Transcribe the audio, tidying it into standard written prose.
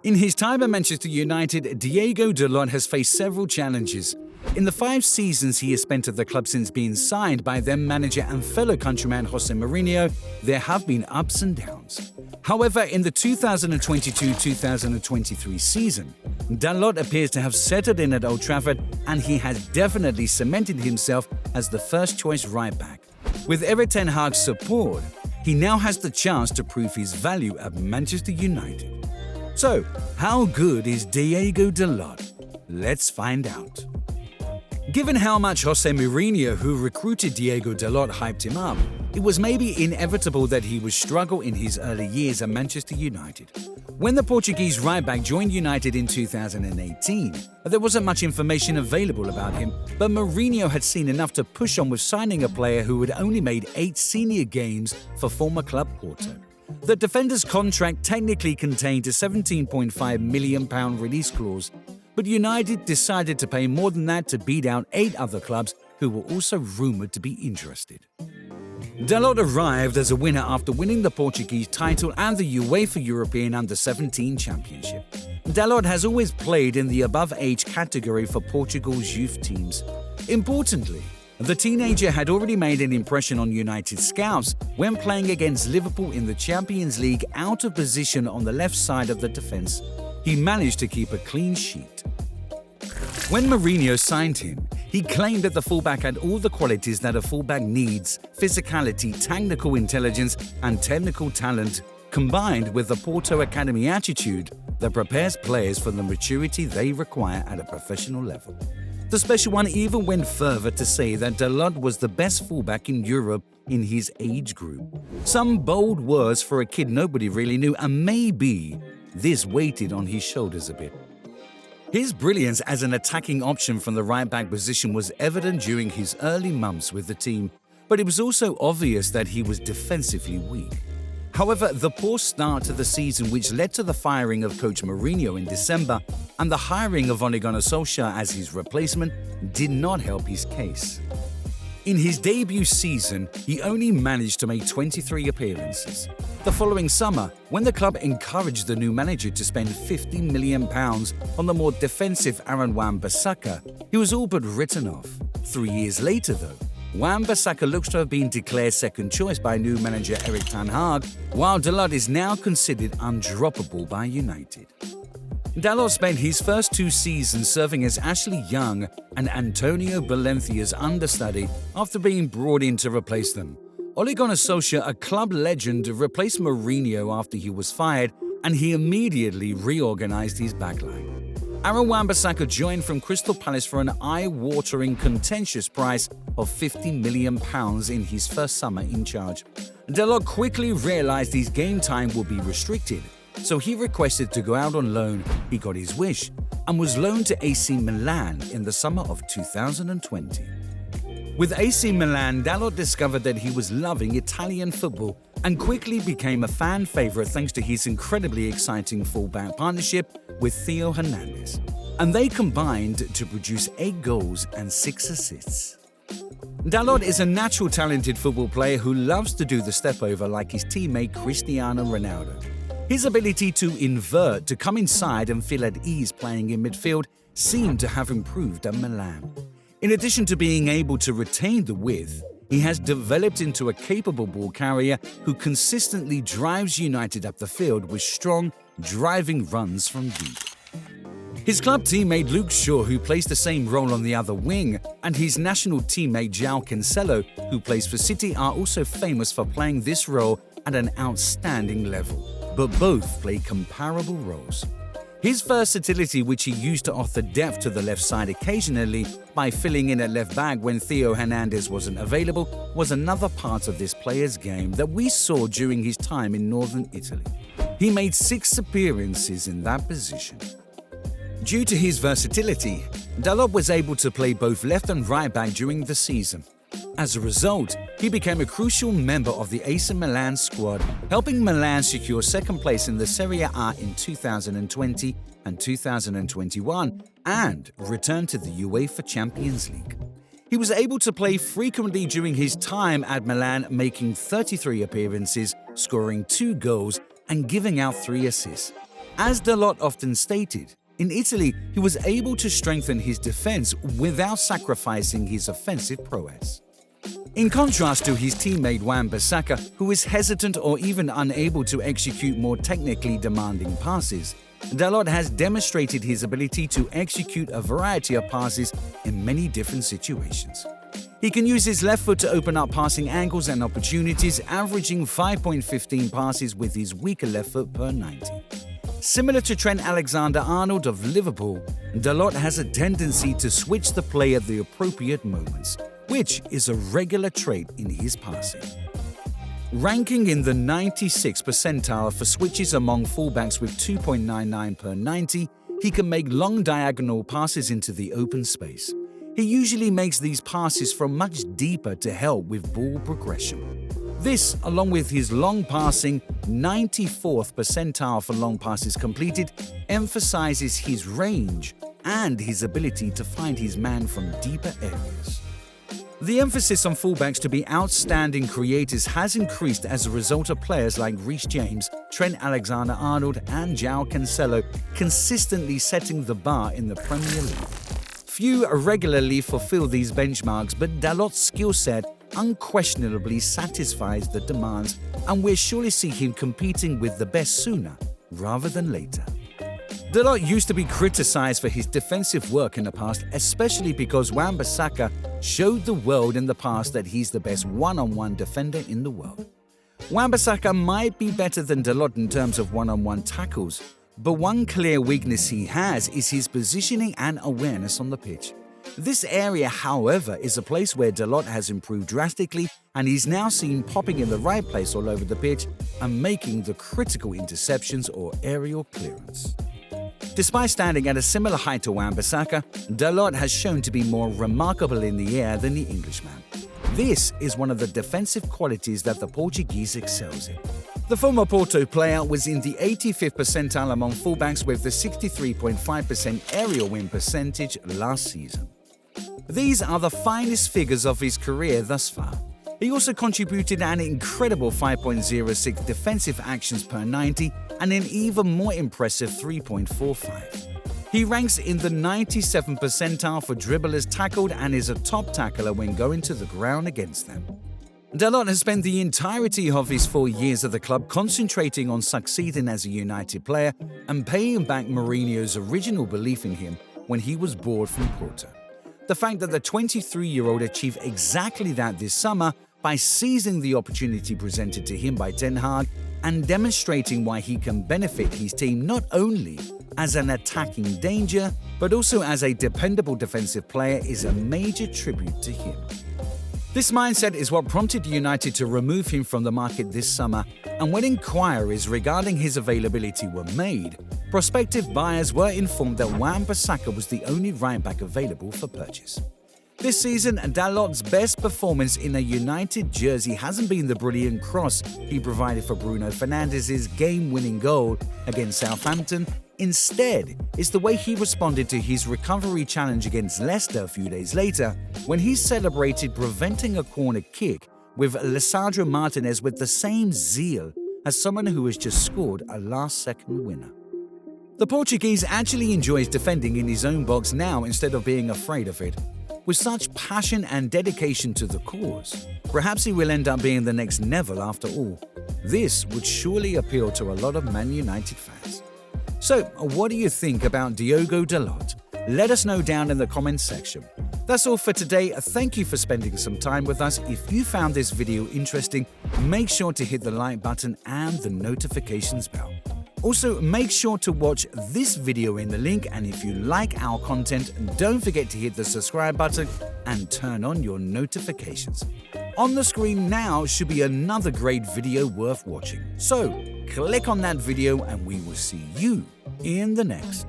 In his time at Manchester United, Diogo Dalot has faced several challenges. In the 5 seasons he has spent at the club since being signed by then manager and fellow countryman José Mourinho, there have been ups and downs. However, in the 2022-2023 season, Dalot appears to have settled in at Old Trafford, and he has definitely cemented himself as the first-choice right-back. With Erik Ten Hag's support, he now has the chance to prove his value at Manchester United. So, how good is Diogo Dalot? Let's find out. Given how much José Mourinho, who recruited Diogo Dalot, hyped him up, it was maybe inevitable that he would struggle in his early years at Manchester United. When the Portuguese right-back joined United in 2018, there wasn't much information available about him, but Mourinho had seen enough to push on with signing a player who had only made 8 senior games for former club Porto. The defender's contract technically contained a £17.5 million release clause, but United decided to pay more than that to beat out 8 other clubs who were also rumoured to be interested. Dalot arrived as a winner after winning the Portuguese title and the UEFA European Under-17 Championship. Dalot has always played in the above age category for Portugal's youth teams. Importantly, the teenager had already made an impression on United scouts when playing against Liverpool in the Champions League out of position on the left side of the defence. He managed to keep a clean sheet. When Mourinho signed him, he claimed that the fullback had all the qualities that a fullback needs: physicality, technical intelligence, and technical talent, combined with the Porto Academy attitude that prepares players for the maturity they require at a professional level. The special one even went further to say that Dalot was the best fullback in Europe in his age group. Some bold words for a kid nobody really knew, and maybe this weighted on his shoulders a bit. His brilliance as an attacking option from the right-back position was evident during his early months with the team, but it was also obvious that he was defensively weak. However, the poor start to the season, which led to the firing of coach Mourinho in December and the hiring of Ole Gunnar Solskjaer as his replacement, did not help his case. In his debut season, he only managed to make 23 appearances. The following summer, when the club encouraged the new manager to spend £50 million on the more defensive Aaron Wan-Bissaka, he was all but written off. 3 years later, though, Wan-Bissaka looks to have been declared second choice by new manager Erik Ten Hag, while Dalot is now considered undroppable by United. Dalot spent his first 2 seasons serving as Ashley Young and Antonio Valencia's understudy after being brought in to replace them. Ole Gunnar Solskjaer, a club legend, replaced Mourinho after he was fired, and he immediately reorganised his backline. Aaron Wan-Bissaka joined from Crystal Palace for an eye-watering contentious price of £50 million in his first summer in charge. Dalot quickly realised his game time would be restricted, so he requested to go out on loan. He got his wish and was loaned to AC Milan in the summer of 2020. With AC Milan, Dalot discovered that he was loving Italian football and quickly became a fan favourite thanks to his incredibly exciting fullback partnership with Theo Hernandez. And they combined to produce 8 goals and 6 assists. Dalot is a natural talented football player who loves to do the step over like his teammate Cristiano Ronaldo. His ability to invert, to come inside and feel at ease playing in midfield seemed to have improved at Milan. In addition to being able to retain the width, he has developed into a capable ball carrier who consistently drives United up the field with strong, driving runs from deep. His club teammate Luke Shaw, who plays the same role on the other wing, and his national teammate João Cancelo, who plays for City, are also famous for playing this role at an outstanding level, but both play comparable roles. His versatility, which he used to offer depth to the left side occasionally by filling in at left back when Theo Hernandez wasn't available, was another part of this player's game that we saw during his time in northern Italy. He made 6 appearances in that position. Due to his versatility, Dalot was able to play both left and right back during the season. As a result, he became a crucial member of the AC Milan squad, helping Milan secure second place in the Serie A in 2020 and 2021 and return to the UEFA Champions League. He was able to play frequently during his time at Milan, making 33 appearances, scoring 2 goals and giving out 3 assists. As Dalot often stated, in Italy he was able to strengthen his defense without sacrificing his offensive prowess. In contrast to his teammate Wan-Bissaka, who is hesitant or even unable to execute more technically demanding passes, Dalot has demonstrated his ability to execute a variety of passes in many different situations. He can use his left foot to open up passing angles and opportunities, averaging 5.15 passes with his weaker left foot per 90. Similar to Trent Alexander-Arnold of Liverpool, Dalot has a tendency to switch the play at the appropriate moments, which is a regular trait in his passing. Ranking in the 96th percentile for switches among fullbacks with 2.99 per 90, he can make long diagonal passes into the open space. He usually makes these passes from much deeper to help with ball progression. This, along with his long passing 94th percentile for long passes completed, emphasizes his range and his ability to find his man from deeper areas. The emphasis on fullbacks to be outstanding creators has increased as a result of players like Reece James, Trent Alexander-Arnold and João Cancelo consistently setting the bar in the Premier League. Few regularly fulfill these benchmarks, but Dalot's skill set unquestionably satisfies the demands, and we'll surely see him competing with the best sooner rather than later. Dalot used to be criticized for his defensive work in the past, especially because Wan-Bissaka showed the world in the past that he's the best one-on-one defender in the world. Wan-Bissaka might be better than Dalot in terms of one-on-one tackles, but one clear weakness he has is his positioning and awareness on the pitch. This area, however, is a place where Dalot has improved drastically, and he's now seen popping in the right place all over the pitch and making the critical interceptions or aerial clearance. Despite standing at a similar height to Wan-Bissaka, Dalot has shown to be more remarkable in the air than the Englishman. This is one of the defensive qualities that the Portuguese excels in. The former Porto player was in the 85th percentile among fullbacks with the 63.5% aerial win percentage last season. These are the finest figures of his career thus far. He also contributed an incredible 5.06 defensive actions per 90 and an even more impressive 3.45. He ranks in the 97th percentile for dribblers tackled and is a top tackler when going to the ground against them. Dalot has spent the entirety of his 4 years at the club concentrating on succeeding as a United player and paying back Mourinho's original belief in him when he was bored from Porto. The fact that the 23-year-old achieved exactly that this summer by seizing the opportunity presented to him by Ten Hag and demonstrating why he can benefit his team not only as an attacking danger, but also as a dependable defensive player is a major tribute to him. This mindset is what prompted United to remove him from the market this summer, and when inquiries regarding his availability were made, prospective buyers were informed that Wan-Bissaka was the only right-back available for purchase. This season, Dalot's best performance in a United jersey hasn't been the brilliant cross he provided for Bruno Fernandes's game-winning goal against Southampton. Instead, it's the way he responded to his recovery challenge against Leicester a few days later, when he celebrated preventing a corner kick with Lisandro Martinez with the same zeal as someone who has just scored a last-second winner. The Portuguese actually enjoys defending in his own box now instead of being afraid of it. With such passion and dedication to the cause, perhaps he will end up being the next Neville after all. This would surely appeal to a lot of Man United fans. So, what do you think about Diogo Dalot? Let us know down in the comments section. That's all for today. Thank you for spending some time with us. If you found this video interesting, make sure to hit the like button and the notifications bell. Also, make sure to watch this video in the link, and if you like our content, don't forget to hit the subscribe button and turn on your notifications. On the screen now should be another great video worth watching. So, click on that video and we will see you in the next.